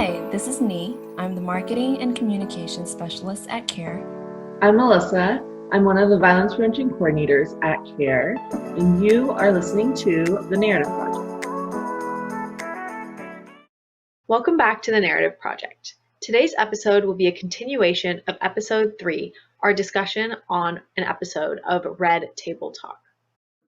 Hi, this is Nee. I'm the Marketing and Communications Specialist at CARE. I'm Melissa. I'm one of the Violence Prevention Coordinators at CARE, and you are listening to The Narrative Project. Welcome back to The Narrative Project. Today's episode will be a continuation of episode 3, our discussion on an episode of Red Table Talk.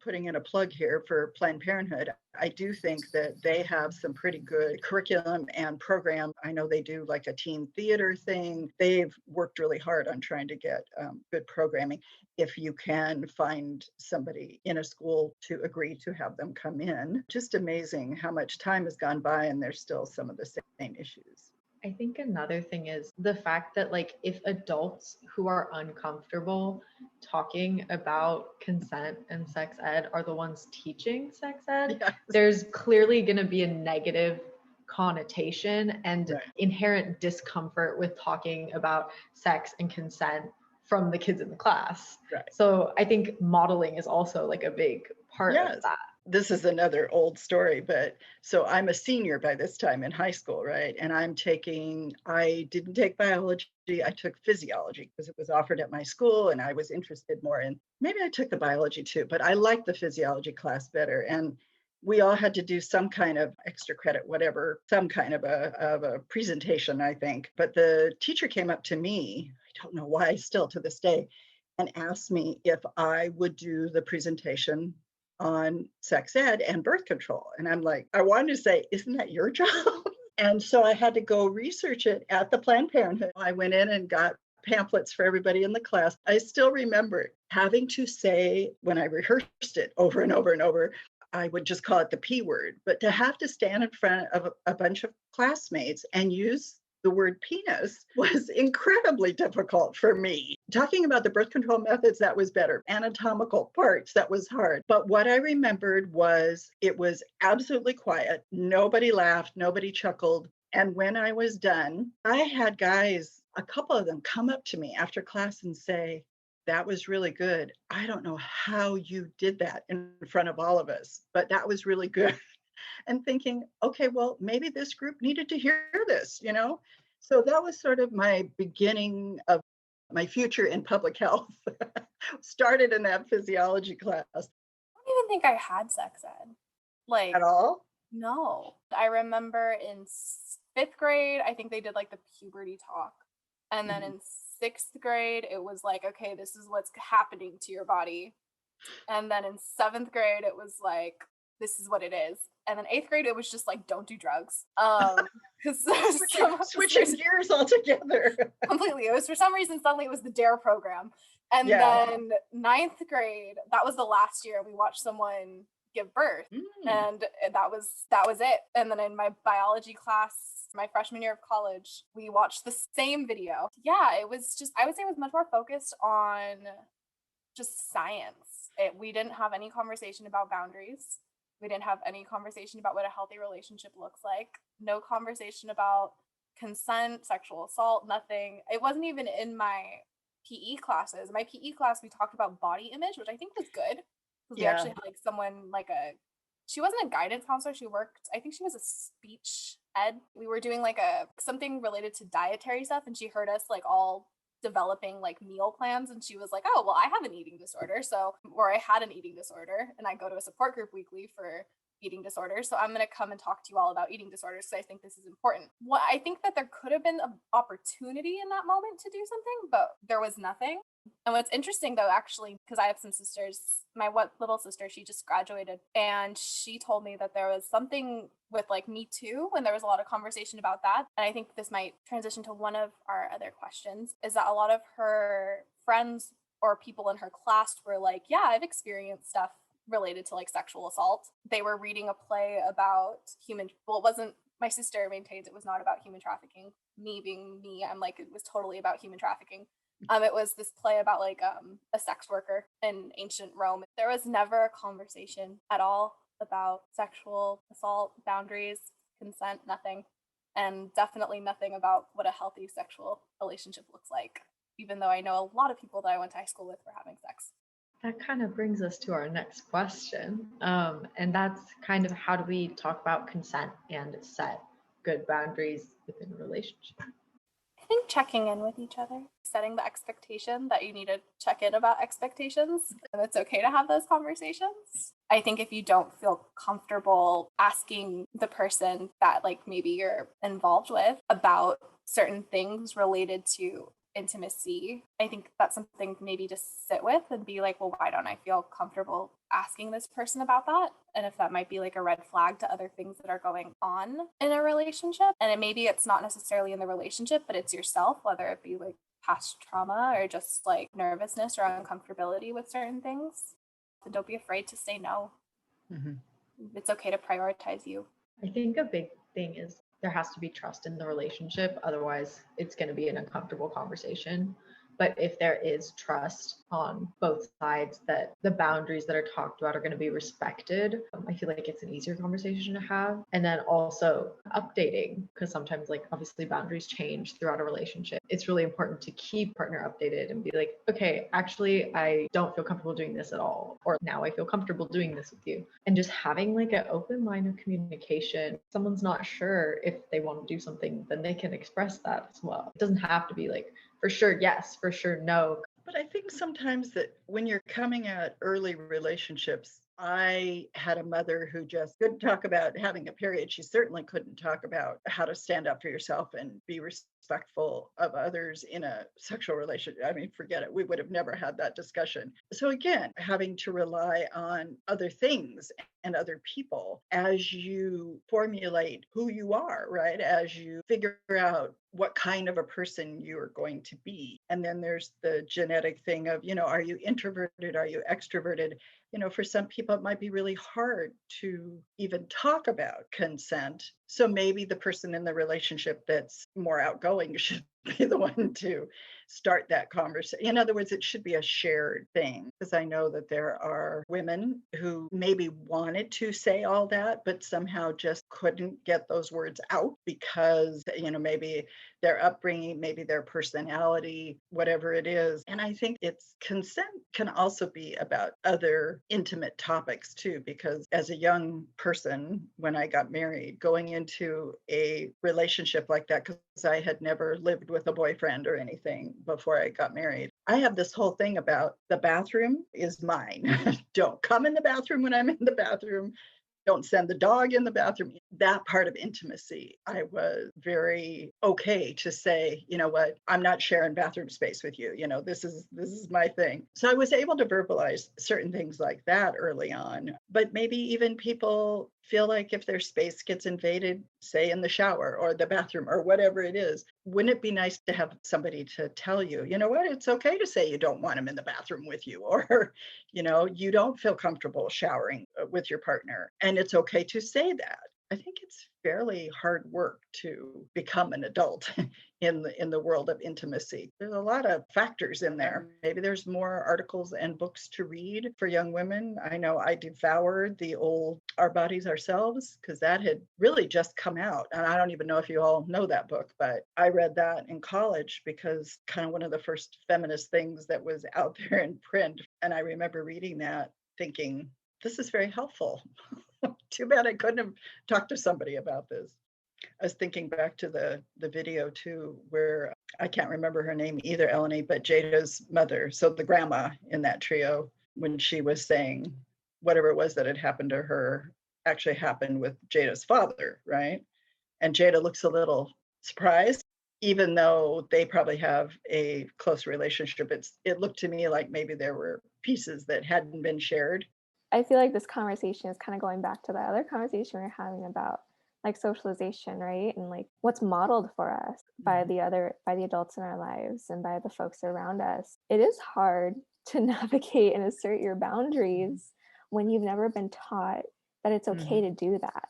Putting in a plug here for Planned Parenthood, I do think that they have some pretty good curriculum and program. I know they do like a teen theater thing. They've worked really hard on trying to get good programming. If you can find somebody in a school to agree to have them come in, just amazing how much time has gone by and there's still some of the same issues. I think another thing is the fact that if adults who are uncomfortable talking about consent and sex ed are the ones teaching sex ed, yes, there's clearly going to be a negative connotation and inherent discomfort with talking about sex and consent from the kids in the class. Right. So I think modeling is also a big part of that. This is another old story, but so I'm a senior by this time in high school, right? And I didn't take biology, I took physiology because it was offered at my school and I was interested more in, maybe I took the biology too, but I liked the physiology class better. And we all had to do some kind of extra credit, whatever, some kind of a presentation, I think. But the teacher came up to me, I don't know why, still to this day, and asked me if I would do the presentation on sex ed and birth control. And I'm like, I wanted to say, isn't that your job? And so I had to go research it at the Planned Parenthood. I went in and got pamphlets for everybody in the class. I still remember having to say, when I rehearsed it over and over and over, I would just call it the P word, but to have to stand in front of a bunch of classmates and use the word penis was incredibly difficult for me. Talking about the birth control methods, that was better. Anatomical parts, that was hard. But what I remembered was it was absolutely quiet. Nobody laughed, nobody chuckled. And when I was done, I had guys, a couple of them, come up to me after class and say, that was really good. I don't know how you did that in front of all of us, but that was really good. And thinking, okay, well, maybe this group needed to hear this, you know? So that was sort of my beginning of my future in public health. Started in that physiology class. I don't even think I had sex ed. At all? No. I remember in 5th grade, I think they did the puberty talk. And then in 6th grade, it was okay, this is what's happening to your body. And then in 7th grade, it was this is what it is. And then 8th grade, it was just don't do drugs. Switching gears altogether. Completely. It was for some reason, suddenly it was the DARE program. And then 9th grade, that was the last year we watched someone give birth. And that was it. And then in my biology class, my freshman year of college, we watched the same video. Yeah, it was just, I would say it was much more focused on just science. We didn't have any conversation about boundaries. We didn't have any conversation about what a healthy relationship looks like. No conversation about consent, sexual assault, nothing. It wasn't even in my PE classes. My PE class, we talked about body image, which I think was good. Because we actually had someone she wasn't a guidance counselor. I think she was a speech ed. We were doing something related to dietary stuff. And she heard us all developing meal plans, and she was like, oh, well, I have an eating disorder, or I had an eating disorder, and I go to a support group weekly for eating disorders, so I'm going to come and talk to you all about eating disorders because I think this is important. Well, I think that there could have been an opportunity in that moment to do something, but there was nothing. And what's interesting though, actually, because I have some sisters, my little sister, she just graduated, and she told me that there was something with Me Too, when there was a lot of conversation about that. And I think this might transition to one of our other questions, is that a lot of her friends or people in her class were yeah, I've experienced stuff related to sexual assault. They were reading a play about it wasn't, my sister maintains it was not about human trafficking. Me being me, I'm it was totally about human trafficking. It was this play about a sex worker in ancient Rome. There was never a conversation at all about sexual assault, boundaries, consent, nothing. And definitely nothing about what a healthy sexual relationship looks like, even though I know a lot of people that I went to high school with were having sex. That kind of brings us to our next question. And that's kind of, how do we talk about consent and set good boundaries within a relationship? I think checking in with each other, setting the expectation that you need to check in about expectations, and it's okay to have those conversations. I think if you don't feel comfortable asking the person that like maybe you're involved with about certain things related to intimacy, I think that's something maybe to sit with and be like, well, why don't I feel comfortable asking this person about that? And if that might be like a red flag to other things that are going on in a relationship. And maybe it's not necessarily in the relationship, but it's yourself, whether it be like past trauma or just like nervousness or uncomfortability with certain things. And don't be afraid to say no. Mm-hmm. It's okay to prioritize you. I think a big thing is there has to be trust in the relationship. Otherwise, it's going to be an uncomfortable conversation. But if there is trust on both sides that the boundaries that are talked about are going to be respected, I feel like it's an easier conversation to have. And then also updating, because sometimes like obviously boundaries change throughout a relationship. It's really important to keep partner updated and be like, okay, actually, I don't feel comfortable doing this at all. Or now I feel comfortable doing this with you. And just having like an open line of communication. If someone's not sure if they want to do something, then they can express that as well. It doesn't have to be like, for sure, yes, for sure, no. But I think sometimes that when you're coming at early relationships, I had a mother who just couldn't talk about having a period. She certainly couldn't talk about how to stand up for yourself and be respectful of others in a sexual relationship. I mean, forget it. We would have never had that discussion. So again, having to rely on other things and other people as you formulate who you are, right? As you figure out what kind of a person you're going to be. And then there's the genetic thing of, are you introverted? Are you extroverted? For some people, it might be really hard to even talk about consent. So maybe the person in the relationship that's more outgoing should be the one to start that conversation. In other words, it should be a shared thing, because I know that there are women who maybe wanted to say all that, but somehow just couldn't get those words out because, maybe their upbringing, maybe their personality, whatever it is. And I think consent can also be about other intimate topics too, because as a young person, when I got married, going into a relationship like that, because I had never lived with a boyfriend or anything before I got married, I have this whole thing about the bathroom is mine. Don't come in the bathroom when I'm in the bathroom. Don't send the dog in the bathroom. That part of intimacy, I was very okay to say, you know what, I'm not sharing bathroom space with you. This is my thing. So I was able to verbalize certain things like that early on. But maybe even people feel like if their space gets invaded, say in the shower or the bathroom or whatever it is, wouldn't it be nice to have somebody to tell you, you know what, it's okay to say you don't want them in the bathroom with you, or, you don't feel comfortable showering with your partner. And it's okay to say that. I think it's fairly hard work to become an adult in the world of intimacy. There's a lot of factors in there. Maybe there's more articles and books to read for young women. I know I devoured the old Our Bodies Ourselves, because that had really just come out. And I don't even know if you all know that book, but I read that in college because kind of one of the first feminist things that was out there in print. And I remember reading that thinking, this is very helpful. Too bad I couldn't have talked to somebody about this. I was thinking back to the video too, where I can't remember her name either, Eleni, but Jada's mother, so the grandma in that trio, when she was saying whatever it was that had happened to her actually happened with Jada's father, right? And Jada looks a little surprised, even though they probably have a close relationship. It looked to me like maybe there were pieces that hadn't been shared. I feel like this conversation is kind of going back to the other conversation we were having about like socialization, right? And like what's modeled for us by the adults in our lives and by the folks around us. It is hard to navigate and assert your boundaries when you've never been taught that it's okay to do that,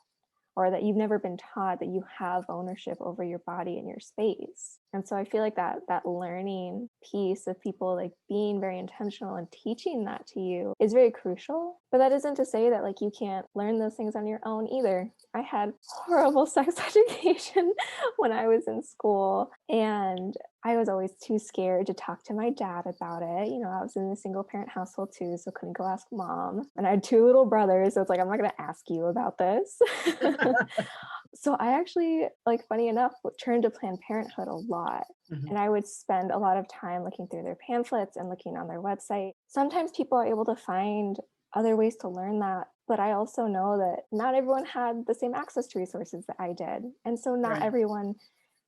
or that you've never been taught that you have ownership over your body and your space. And so I feel like that learning piece of people like being very intentional and teaching that to you is very crucial. But that isn't to say that like you can't learn those things on your own either. I had horrible sex education when I was in school, and I was always too scared to talk to my dad about it. You know, I was in a single parent household too, so couldn't go ask mom. And I had 2 little brothers, so it's like, I'm not going to ask you about this. So I actually, like, funny enough, turned to Planned Parenthood a lot. Mhm. And I would spend a lot of time looking through their pamphlets and looking on their website. Sometimes people are able to find other ways to learn that, but I also know that not everyone had the same access to resources that I did. And so not Right. everyone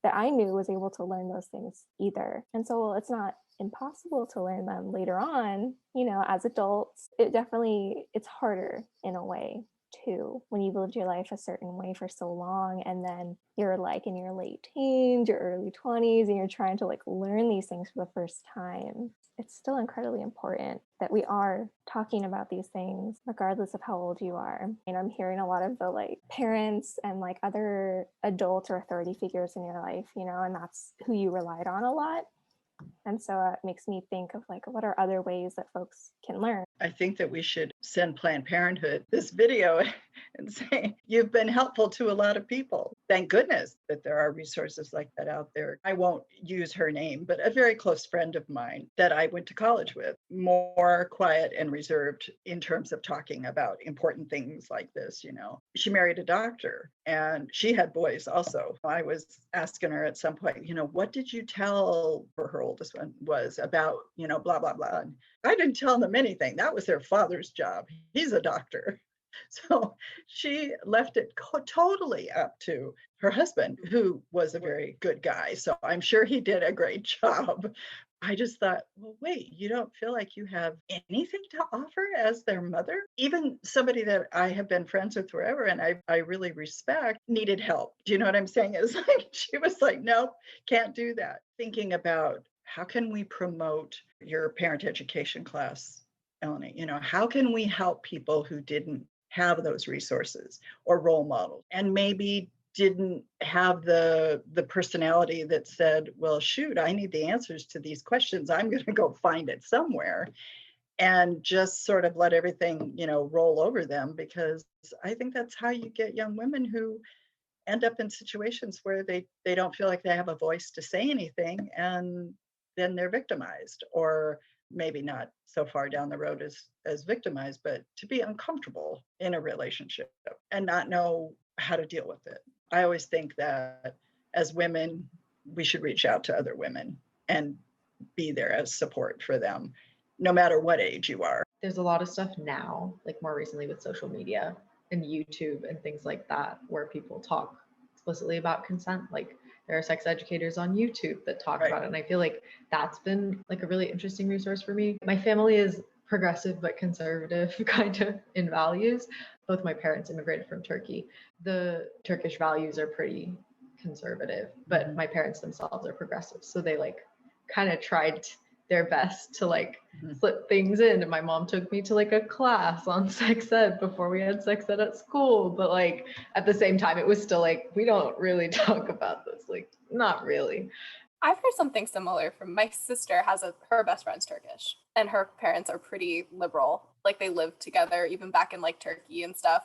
that I knew was able to learn those things either. And so it's not impossible to learn them later on, you know, as adults. It's harder in a way too when you've lived your life a certain way for so long, and then you're like in your late teens, your early 20s, and you're trying to like learn these things for the first time. It's still incredibly important that we are talking about these things regardless of how old you are. And I'm hearing a lot of the like parents and like other adults or authority figures in your life, you know, and that's who you relied on a lot. And so it makes me think of like, what are other ways that folks can learn? I think that we should send Planned Parenthood this video and say, you've been helpful to a lot of people. Thank goodness that there are resources like that out there. I won't use her name, but a very close friend of mine that I went to college with, more quiet and reserved in terms of talking about important things like this, you know. She married a doctor and she had boys also. I was asking her at some point, you know, what did you tell, for her oldest one was about, you know, blah, blah, blah. And I didn't tell them anything. That was their father's job. He's a doctor. So she left it totally up to her husband, who was a very good guy. So I'm sure he did a great job. I just thought, well, wait, you don't feel like you have anything to offer as their mother? Even somebody that I have been friends with forever and I really respect needed help. Do you know what I'm saying? It's like, she was like, nope, can't do that. Thinking about how can we promote your parent education class, Eleni? You know, how can we help people who didn't have those resources or role models and maybe didn't have the personality that said, well, shoot, I need the answers to these questions. I'm going to go find it somewhere, and just sort of let everything, you know, roll over them, because I think that's how you get young women who end up in situations where they don't feel like they have a voice to say anything, and then they're victimized, or maybe not so far down the road as victimized, but to be uncomfortable in a relationship and not know how to deal with it. I always think that as women, we should reach out to other women and be there as support for them, no matter what age you are. There's a lot of stuff now, like more recently with social media and YouTube and things like that, where people talk explicitly about consent. Like there are sex educators on YouTube that talk about it. And I feel like that's been like a really interesting resource for me. My family is progressive but conservative kind of in values. Both my parents immigrated from Turkey. The Turkish values are pretty conservative, but my parents themselves are progressive. So they like kind of tried their best to like slip things in. And my mom took me to like a class on sex ed before we had sex ed at school. But like at the same time, it was still like, we don't really talk about this. Like, not really. I've heard something similar from my sister. Her best friend's Turkish and her parents are pretty liberal. Like they lived together even back in like Turkey and stuff.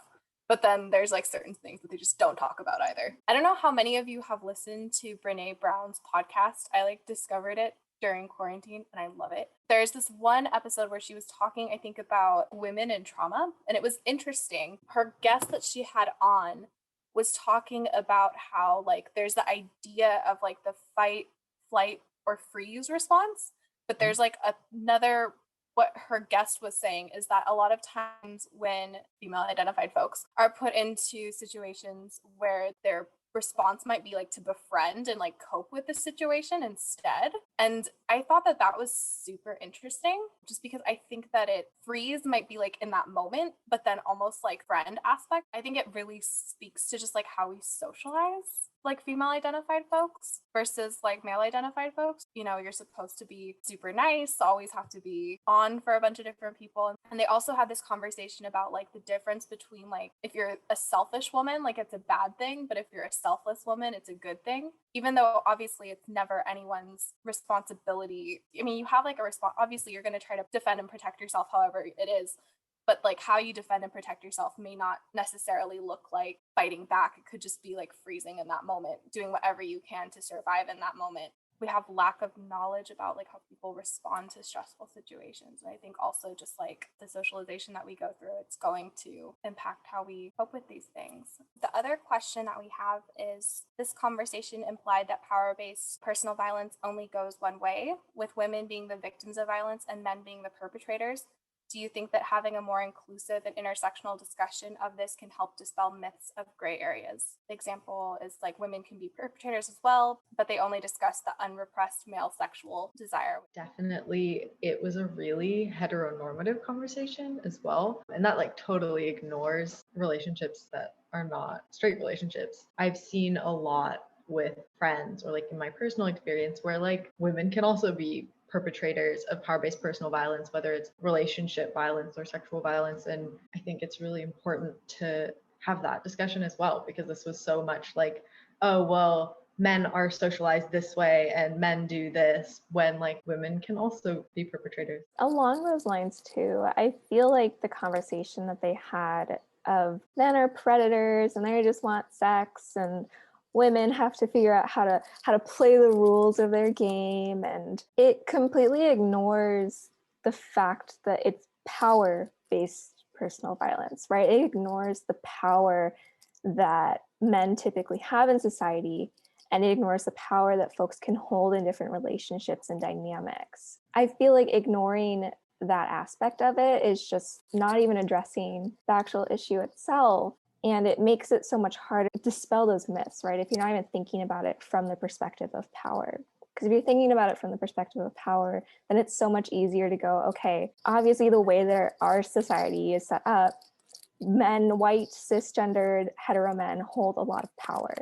But then there's like certain things that they just don't talk about either. I don't know how many of you have listened to Brene Brown's podcast. I like discovered it during quarantine and I love it. There's this one episode where she was talking, I think, about women and trauma, and it was interesting. Her guest that she had on was talking about how like there's the idea of like the fight, flight, or freeze response, but there's like another, what her guest was saying is that a lot of times when female identified folks are put into situations where their response might be like to befriend and like cope with the situation instead. And I thought that that was super interesting, just because I think that it freeze might be like in that moment, but then almost like friend aspect. I think it really speaks to just like how we socialize like female identified folks versus like male identified folks. You know, you're supposed to be super nice, always have to be on for a bunch of different people. And they also had this conversation about like the difference between like if you're a selfish woman, like it's a bad thing, but if you're a selfless woman, it's a good thing. Even though obviously it's never anyone's responsibility. I mean, you have like a response, obviously you're going to try to defend and protect yourself however it is. but like how you defend and protect yourself may not necessarily look like fighting back. It could just be like freezing in that moment, doing whatever you can to survive in that moment. We have lack of knowledge about like how people respond to stressful situations. And I think also just like the socialization that we go through, it's going to impact how we cope with these things. The other question that we have is, this conversation implied that power-based personal violence only goes one way, with women being the victims of violence and men being the perpetrators. Do you think that having a more inclusive and intersectional discussion of this can help dispel myths of gray areas? The example is like women can be perpetrators as well, but they only discuss the unrepressed male sexual desire. Definitely, it was a really heteronormative conversation as well. And that like totally ignores relationships that are not straight relationships. I've seen a lot with friends or like in my personal experience where like women can also be perpetrators of power-based personal violence, whether it's relationship violence or sexual violence. And I think it's really important to have that discussion as well, because this was so much like, oh, well, men are socialized this way and men do this, when like women can also be perpetrators. Along those lines too, I feel like the conversation that they had of men are predators and they just want sex, and women have to figure out how to play the rules of their game, and it completely ignores the fact that it's power-based personal violence, right? It ignores the power that men typically have in society, and it ignores the power that folks can hold in different relationships and dynamics. I feel like ignoring that aspect of it is just not even addressing the actual issue itself. And it makes it so much harder to dispel those myths, right? If you're not even thinking about it from the perspective of power. Because if you're thinking about it from the perspective of power, then it's so much easier to go, okay, obviously the way that our society is set up, men, white, cisgendered, hetero men hold a lot of power.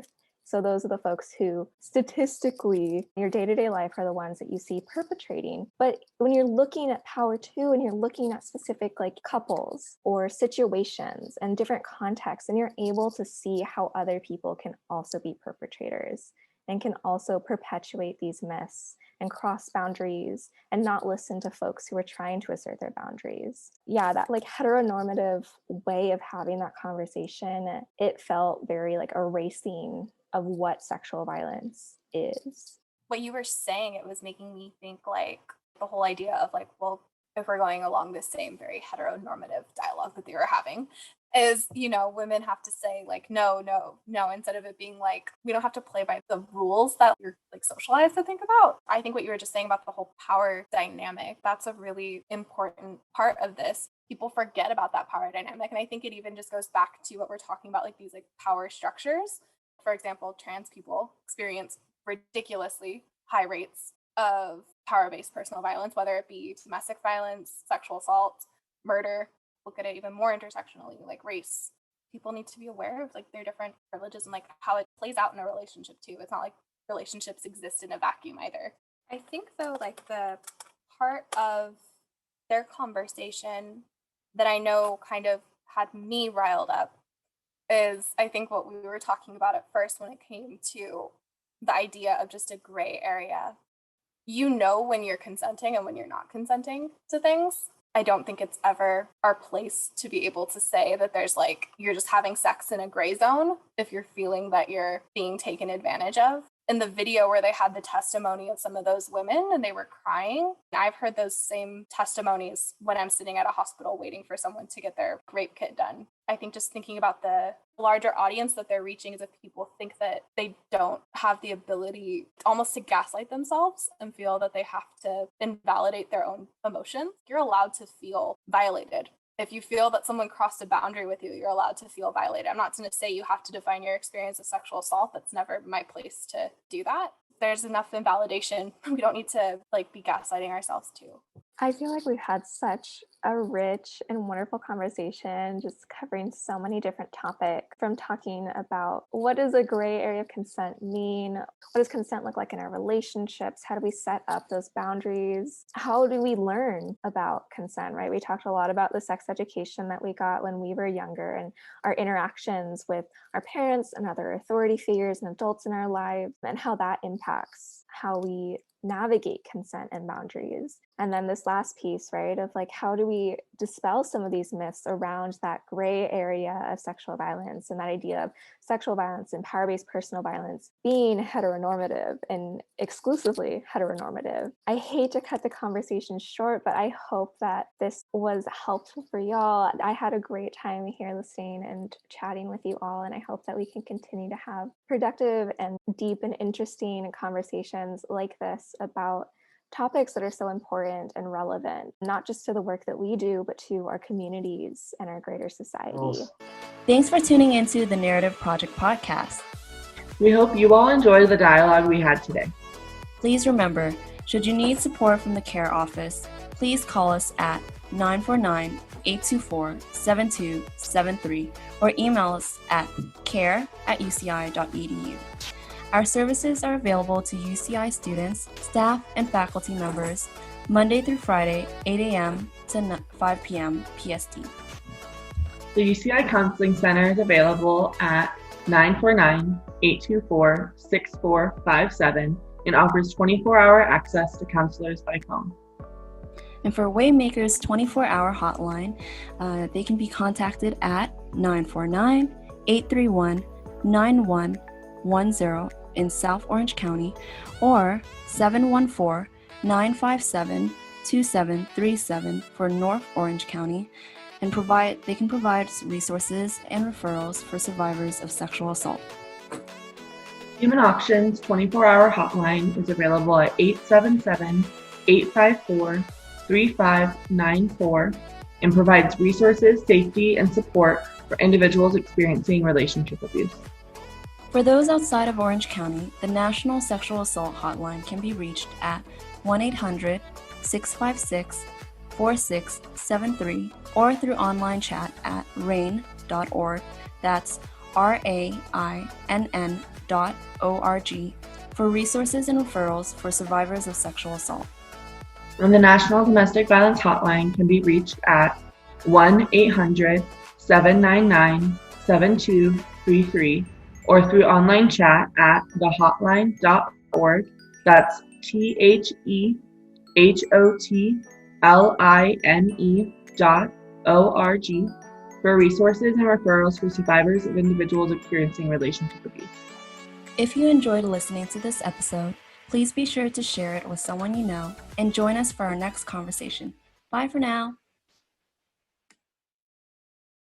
So those are the folks who statistically in your day-to-day life are the ones that you see perpetrating. But when you're looking at power too, and you're looking at specific like couples or situations and different contexts, and you're able to see how other people can also be perpetrators and can also perpetuate these myths and cross boundaries and not listen to folks who are trying to assert their boundaries. Yeah, that like heteronormative way of having that conversation, it felt very like erasing of what sexual violence is. What you were saying, it was making me think like the whole idea of like, well, if we're going along the same very heteronormative dialogue that they were having, is, you know, women have to say like, no, instead of it being like, we don't have to play by the rules that you're like socialized to think about. I think what you were just saying about the whole power dynamic, that's a really important part of this. People forget about that power dynamic. And I think it even just goes back to what we're talking about, like these like power structures. For example, trans people experience ridiculously high rates of power-based personal violence, whether it be domestic violence, sexual assault, murder. Look at it even more intersectionally, like race. People need to be aware of like their different privileges and like how it plays out in a relationship too. It's not like relationships exist in a vacuum either. I think though, like the part of their conversation that I know kind of had me riled up is, I think, what we were talking about at first when it came to the idea of just a gray area. You know when you're consenting and when you're not consenting to things. I don't think it's ever our place to be able to say that there's like, you're just having sex in a gray zone if you're feeling that you're being taken advantage of. In the video where they had the testimony of some of those women and they were crying, I've heard those same testimonies when I'm sitting at a hospital waiting for someone to get their rape kit done. I think just thinking about the larger audience that they're reaching is if people think that they don't have the ability almost to gaslight themselves and feel that they have to invalidate their own emotions. You're allowed to feel violated. If you feel that someone crossed a boundary with you, you're allowed to feel violated. I'm not going to say you have to define your experience of sexual assault. That's never my place to do that. There's enough invalidation. We don't need to like be gaslighting ourselves too. I feel like we've had such a rich and wonderful conversation, just covering so many different topics, from talking about what does a gray area of consent mean? What does consent look like in our relationships? How do we set up those boundaries? How do we learn about consent, right? We talked a lot about the sex education that we got when we were younger and our interactions with our parents and other authority figures and adults in our lives, and how that impacts how we navigate consent and boundaries. And then this last piece, right, of like, how do we dispel some of these myths around that gray area of sexual violence and that idea of sexual violence and power-based personal violence being heteronormative and exclusively heteronormative. I hate to cut the conversation short, but I hope that this was helpful for y'all. I had a great time here listening and chatting with you all, and I hope that we can continue to have productive and deep and interesting conversations like this about topics that are so important and relevant, not just to the work that we do, but to our communities and our greater society. Thanks for tuning into the Narrative Project podcast. We hope you all enjoy the dialogue we had today. Please remember, should you need support from the CARE office, please call us at 949-824-7273 or email us at care@uci.edu. Our services are available to UCI students, staff, and faculty members Monday through Friday, 8 a.m. to 5 p.m. PST. The UCI Counseling Center is available at 949-824-6457 and offers 24-hour access to counselors by phone. And for Waymakers 24-hour hotline, they can be contacted at 949-831-9110 in South Orange County or 714-957-2737 for North Orange County, and they can provide resources and referrals for survivors of sexual assault. Human Auction's 24-hour hotline is available at 877-854-3594 and provides resources, safety, and support for individuals experiencing relationship abuse. For those outside of Orange County, the National Sexual Assault Hotline can be reached at 1-800-656-4673 or through online chat at rain.org. That's RAINN.org for resources and referrals for survivors of sexual assault. And the National Domestic Violence Hotline can be reached at 1-800-799-7233 or through online chat at thehotline.org. That's THEHOTLINE.org for resources and referrals for survivors of individuals experiencing relationship abuse. If you enjoyed listening to this episode, please be sure to share it with someone you know and join us for our next conversation. Bye for now.